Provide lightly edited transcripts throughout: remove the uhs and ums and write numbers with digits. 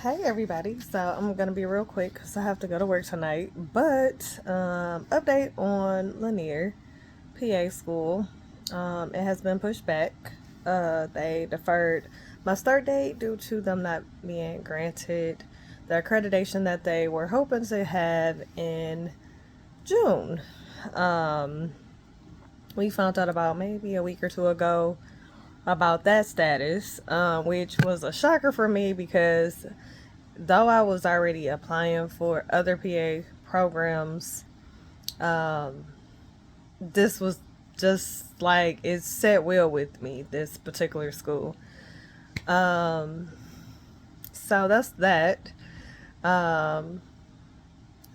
Hey everybody, so I'm gonna be real quick because I have to go to work tonight. But update on Lanier PA school. It has been pushed back. They deferred my start date due to them not being granted the accreditation that they were hoping to have in June. Um, we found out about maybe a week or two ago about that status, which was a shocker for me because though I was already applying for other PA programs, um, this was just like it set well with me, this particular school. Um, so that's that. Um,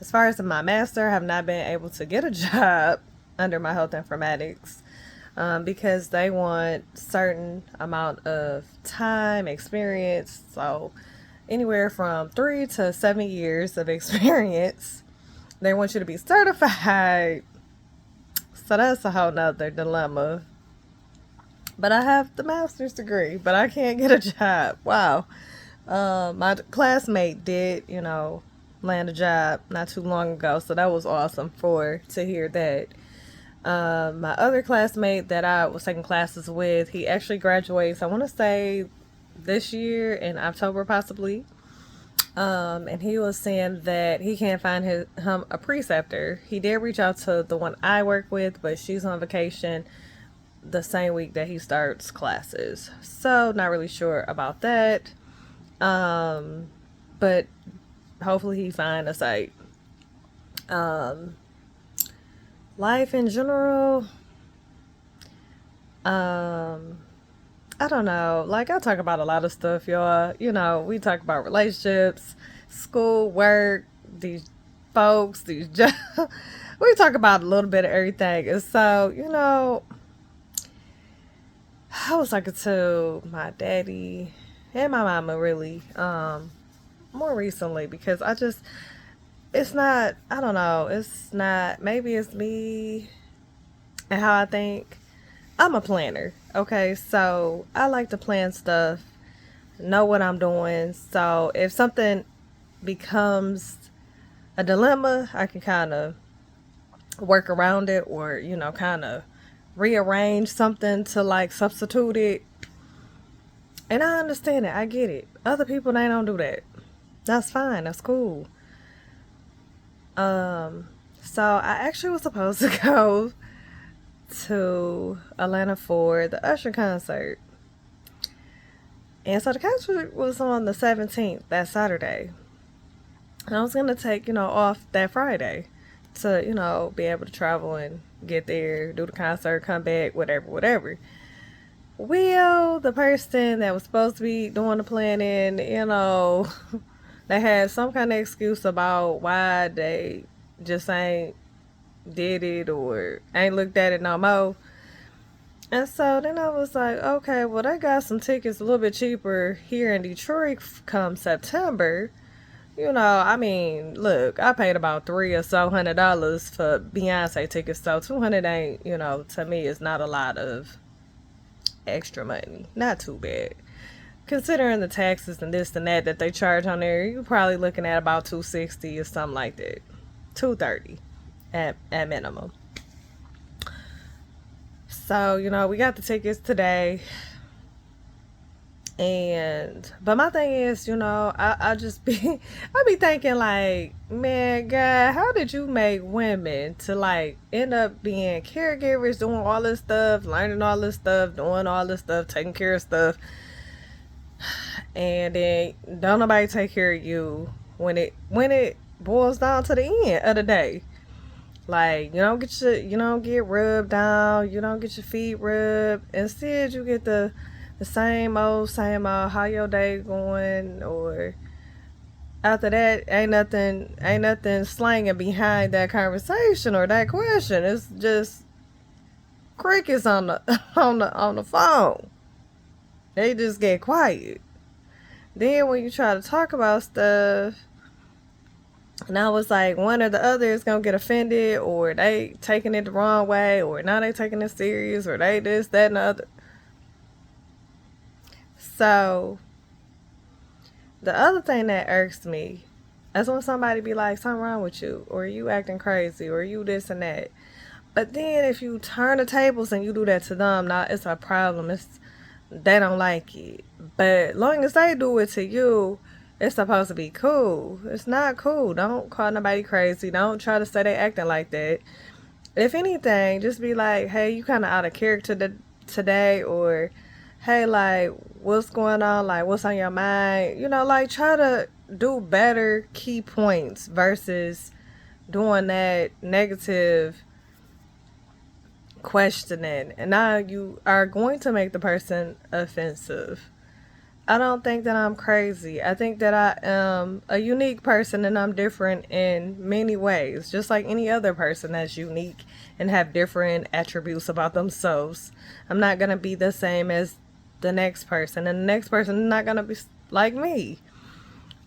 as far as my master, I have not been able to get a job under my health informatics because they want certain amount of time experience. So anywhere from 3 to 7 years of experience. They want you to be certified. So that's a whole nother dilemma. But I have the master's degree, but I can't get a job. Wow. My classmate did, land a job not too long ago, so that was awesome for to hear that. My other classmate that I was taking classes with, he actually graduates, I want to say this year in October possibly. And he was saying that he can't find him a preceptor. He did reach out to the one I work with, but she's on vacation the same week that he starts classes. So not really sure about that. But hopefully he find a site. Um, Life in general, um, I don't know. Like I talk about a lot of stuff, y'all. We talk about relationships, school, work, these folks, these jobs. We talk about a little bit of everything. And so, I was talking to my daddy and my mama really, more recently because it's not, I don't know, it's not, maybe it's me and how I think. I'm a planner. Okay, so I like to plan stuff, know what I'm doing. So if something becomes a dilemma, I can kind of work around it or, kind of rearrange something to like substitute it. And I understand it. I get it. Other people, they don't do that. That's fine. That's cool. Um, so I actually was supposed to go to Atlanta for the Usher concert. And so the concert was on the 17th, that Saturday. And I was going to take, off that Friday to, be able to travel and get there, do the concert, come back, whatever, whatever. Well, the person that was supposed to be doing the planning, they had some kind of excuse about why they just ain't did it or ain't looked at it no more. And so then I was like, okay, well, they got some tickets a little bit cheaper here in Detroit come September. I mean, look, I paid about $300 for Beyonce tickets, so 200 ain't, to me, is not a lot of extra money. Not too bad. Considering the taxes and this and that they charge on there, you're probably looking at about 260 or something like that. 230 at minimum. So, we got the tickets today. But my thing is, I just I be thinking like, man, God, how did you make women to like end up being caregivers, doing all this stuff, learning all this stuff, doing all this stuff, taking care of stuff, and then don't nobody take care of you when it boils down to the end of the day. Like you don't get rubbed down, you don't get your feet rubbed. Instead, you get the same old, how your day going, or after that, ain't nothing slanging behind that conversation or that question. It's just crickets on the on the phone. They just get quiet. Then when you try to talk about stuff, and I was like, one or the other is gonna get offended, or they taking it the wrong way, or now they taking it serious, or they this, that, and the other. So The other thing that irks me is when somebody be like, something wrong with you, or you acting crazy, or you this and that. But then if you turn the tables and you do that to them, now it's a problem. It's they don't like it. But long as they do it to you, it's supposed to be cool. It's not cool. Don't call nobody crazy. Don't try to say they acting like that. If anything, just be like, hey, you kind of out of character today, or hey, like, what's going on? Like, what's on your mind? You know, like, try to do better key points versus doing that negative questioning. And now you are going to make the person offensive. I don't think that I'm crazy. I think that I am a unique person and I'm different in many ways, just like any other person that's unique and have different attributes about themselves. I'm not going to be the same as the next person, and the next person is not going to be like me.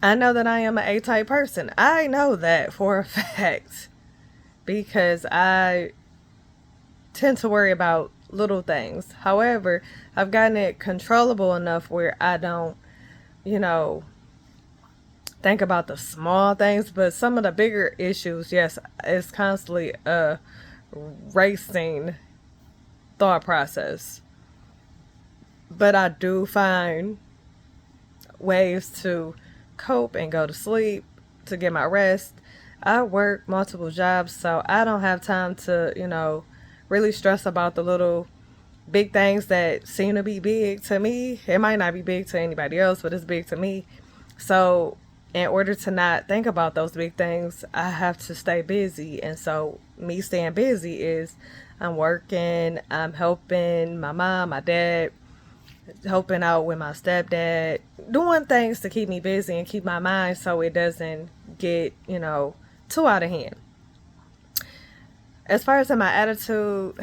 I know that I am an A-type person. I know that for a fact because I tend to worry about little things. However, I've gotten it controllable enough where I don't, you know, think about the small things, but some of the bigger issues, yes, it's constantly a racing thought process. But I do find ways to cope and go to sleep, to get my rest. I work multiple jobs, so I don't have time to, really stress about the little big things that seem to be big to me. It might not be big to anybody else, but it's big to me. So, in order to not think about those big things, I have to stay busy. And so, me staying busy is I'm working, I'm helping my mom, my dad, helping out with my stepdad, doing things to keep me busy and keep my mind so it doesn't get, too out of hand. As far as in my attitude,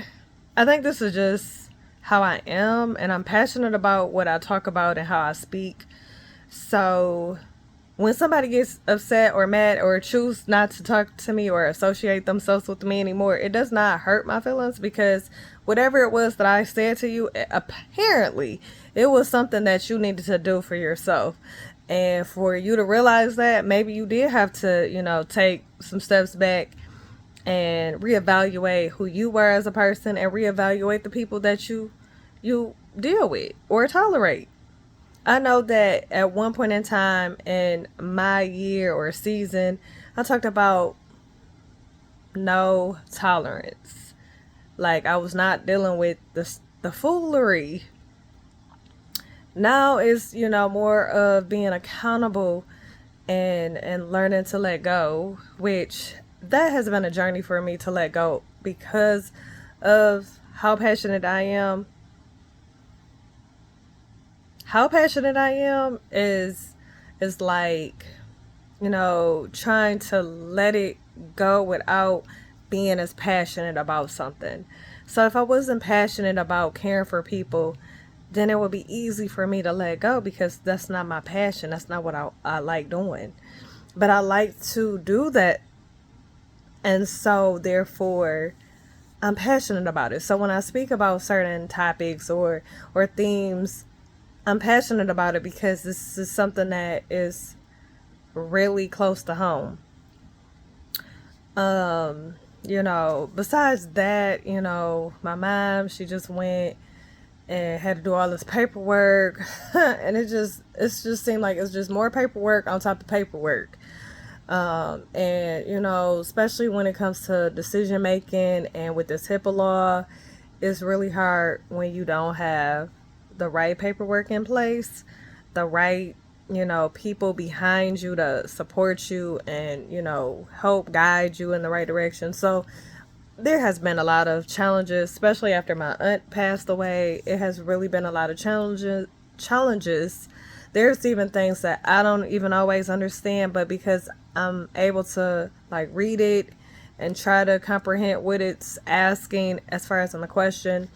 I think this is just how I am, and I'm passionate about what I talk about and how I speak. So when somebody gets upset or mad or choose not to talk to me or associate themselves with me anymore, it does not hurt my feelings because whatever it was that I said to you, apparently it was something that you needed to do for yourself. And for you to realize that, maybe you did have to, take some steps back and reevaluate who you were as a person and reevaluate the people that you deal with or tolerate. I know that at one point in time in my year or season, I talked about no tolerance. Like I was not dealing with the foolery. Now it's, more of being accountable and learning to let go, which that has been a journey for me to let go because of how passionate I am. How passionate I am is like, trying to let it go without being as passionate about something. So if I wasn't passionate about caring for people, then it would be easy for me to let go because that's not my passion. That's not what I like doing. But I like to do that. And so therefore I'm passionate about it. So when I speak about certain topics or themes, I'm passionate about it because this is something that is really close to home. Besides that, my mom, she just went and had to do all this paperwork and it just seemed like it's just more paperwork on top of paperwork. And especially when it comes to decision making and with this HIPAA law, it's really hard when you don't have the right paperwork in place, the right, people behind you to support you and, help guide you in the right direction. So there has been a lot of challenges, especially after my aunt passed away. It has really been a lot of challenges. There's even things that I don't even always understand, but because I'm able to like read it and try to comprehend what it's asking as far as in the question,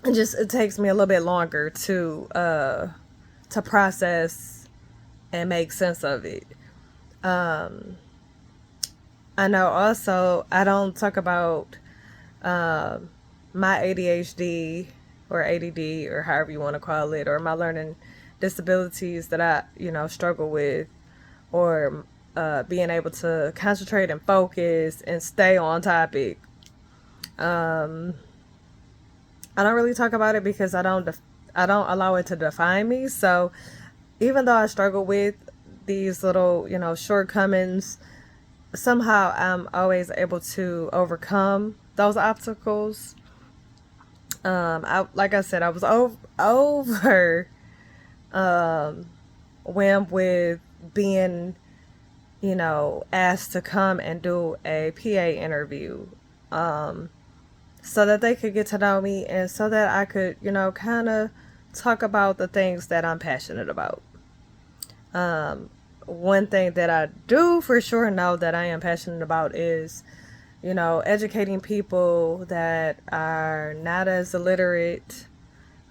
it takes me a little bit longer to process and make sense of it. I know also I don't talk about my ADHD or ADD or however you want to call it, or my learning disabilities that I, struggle with, or being able to concentrate and focus and stay on topic. Um, I don't really talk about it because I don't allow it to define me. So even though I struggle with these little, shortcomings, somehow I'm always able to overcome those obstacles. Like I said, I was over um, whelmed with being, asked to come and do a PA interview, um, so that they could get to know me and so that I could, kind of talk about the things that I'm passionate about. Um, One thing that I do for sure know that I am passionate about is, educating people that are not as illiterate,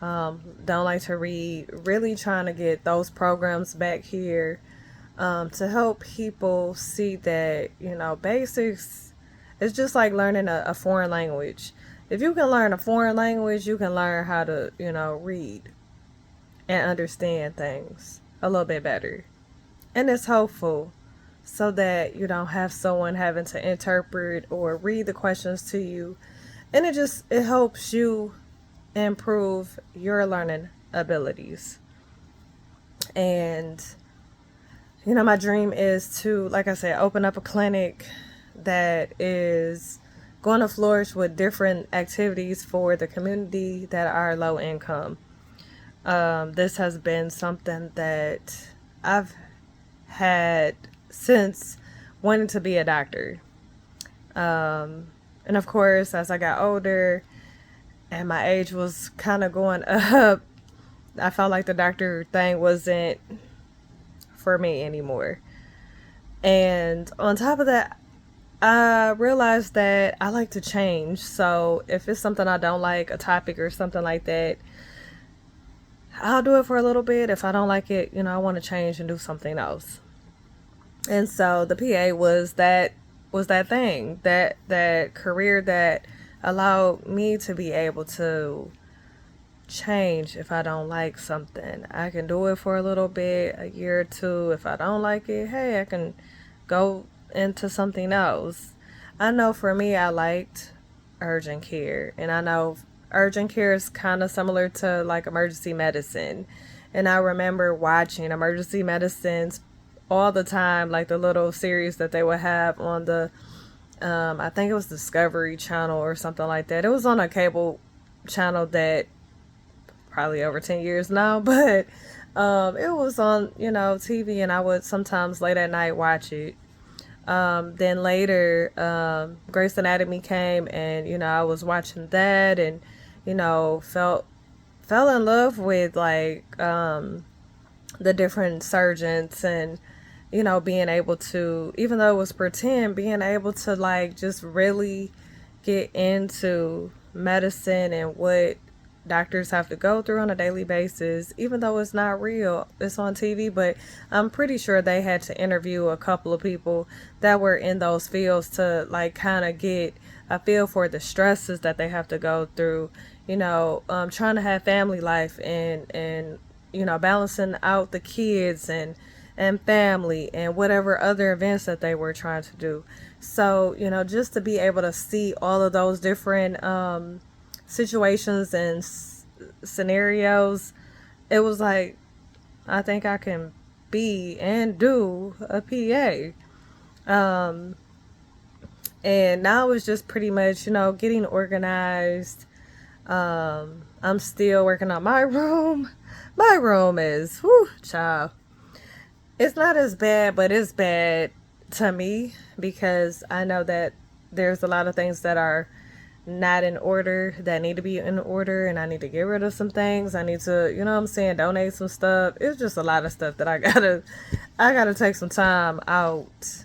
don't like to read, really trying to get those programs back here, to help people see that, basics is just like learning a foreign language. If you can learn a foreign language, you can learn how to, read and understand things a little bit better. And it's helpful so that you don't have someone having to interpret or read the questions to you. And it helps you improve your learning abilities. And my dream is to, like I said, open up a clinic that is going to flourish with different activities for the community that are low income. This has been something that I've had since wanting to be a doctor. And of course, as I got older and my age was kind of going up, I felt like the doctor thing wasn't for me anymore. And on top of that, I realized that I like to change. So if it's something I don't like, a topic or something like that, I'll do it for a little bit. If I don't like it, I want to change and do something else. And so the PA was that thing, that career that allowed me to be able to change if I don't like something. I can do it for a little bit, a year or two. If I don't like it, hey, I can go into something else. I know for me, I liked urgent care, and I know urgent care is kind of similar to like emergency medicine. And I remember watching emergency medicines all the time, like the little series that they would have on the, I think it was Discovery Channel or something like that. It was on a cable channel that probably over 10 years now, but it was on, TV, and I would sometimes late at night watch it. Then later, Grey's Anatomy came, and, I was watching that, and, fell in love with like, the different surgeons, and, being able to, even though it was pretend, being able to like just really get into medicine and what doctors have to go through on a daily basis, even though it's not real, it's on TV. But I'm pretty sure they had to interview a couple of people that were in those fields to like kind of get a feel for the stresses that they have to go through, trying to have family life, and balancing out the kids and family and whatever other events that they were trying to do. So, just to be able to see all of those different situations and scenarios, it was like, I think I can be and do a PA. And now it's just pretty much, getting organized. I'm still working on my room. My room is, whew, child. It's not as bad, but it's bad to me because I know that there's a lot of things that are not in order that need to be in order, and I need to get rid of some things. I need to, donate some stuff. It's just a lot of stuff that I gotta take some time out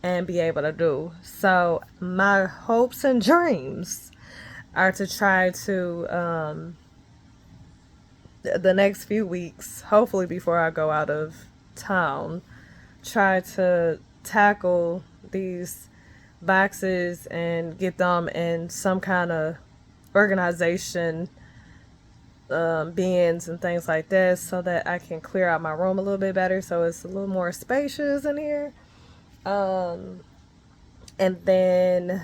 and be able to do. So my hopes and dreams are to try to, the next few weeks, hopefully before I go out of town, try to tackle these boxes and get them in some kind of organization bins and things like that so that I can clear out my room a little bit better so it's a little more spacious in here. And then,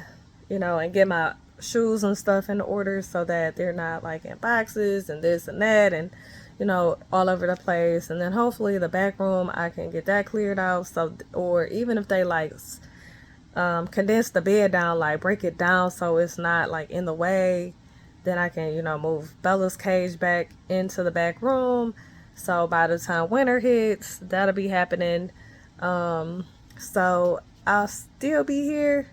and get my shoes and stuff in order so that they're not like in boxes and this and that and, all over the place. And then hopefully the back room, I can get that cleared out. So, or even if they like condense the bed down, like break it down so it's not like in the way, then I can, move Bella's cage back into the back room. So by the time winter hits, that'll be happening. So I'll still be here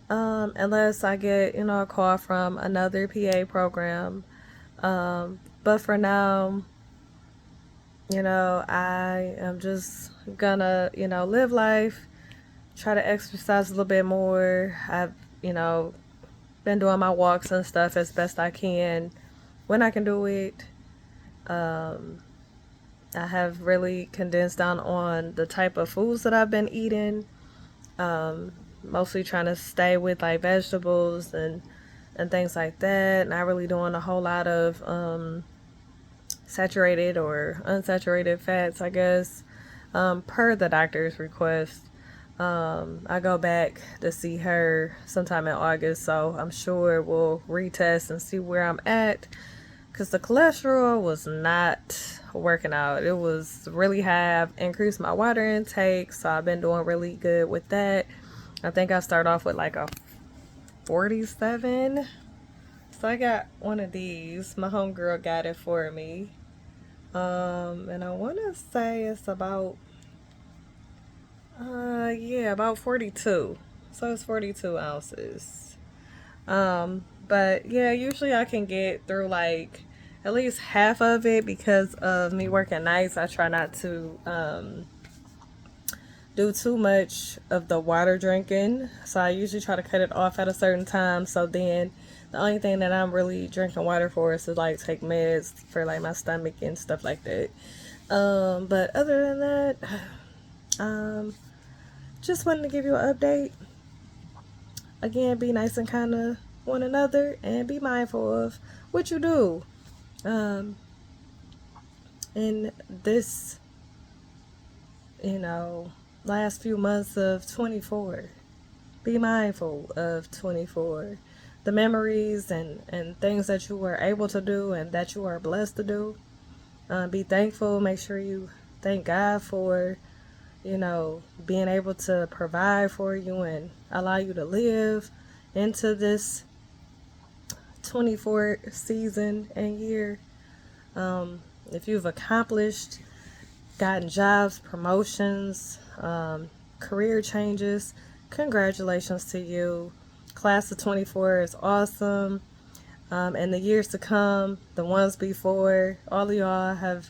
unless I get, a call from another PA program. But for now, I am just gonna, live life, try to exercise a little bit more. I've, been doing my walks and stuff as best I can when I can do it. I have really condensed down on the type of foods that I've been eating. Mostly trying to stay with like vegetables and things like that. Not really doing a whole lot of saturated or unsaturated fats, I guess, per the doctor's request. I go back to see her sometime in August, so I'm sure we'll retest and see where I'm at, because the cholesterol was not working out. It was really high. I've increased my water intake, so I've been doing really good with that. I think I start off with like a 47. So I got one of these. My homegirl got it for me. And I want to say it's about, about 42. So it's 42 ounces. But yeah, usually I can get through like at least half of it because of me working nights. I try not to, do too much of the water drinking. So I usually try to cut it off at a certain time. So then the only thing that I'm really drinking water for is to like take meds for like my stomach and stuff like that. But other than that, just wanted to give you an update. Again, be nice and kind to one another and be mindful of what you do. In this, last few months of 24. Be mindful of 24. The memories and things that you were able to do and that you are blessed to do. Be thankful. Make sure you thank God for, being able to provide for you and allow you to live into this 24 season and year. If you've accomplished, gotten jobs, promotions, career changes, congratulations to you. Class of 24 is awesome. And the years to come, the ones before, all of y'all have,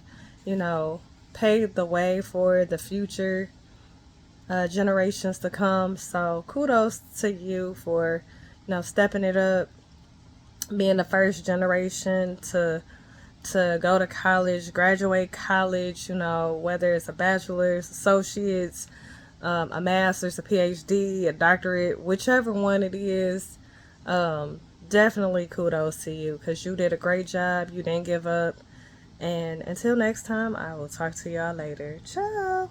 paved the way for the future generations to come. So kudos to you for, stepping it up, being the first generation to go to college, graduate college, whether it's a bachelor's, associates, a master's, a PhD, a doctorate, whichever one it is, definitely kudos to you because you did a great job. You didn't give up. And until next time, I will talk to y'all later. Ciao.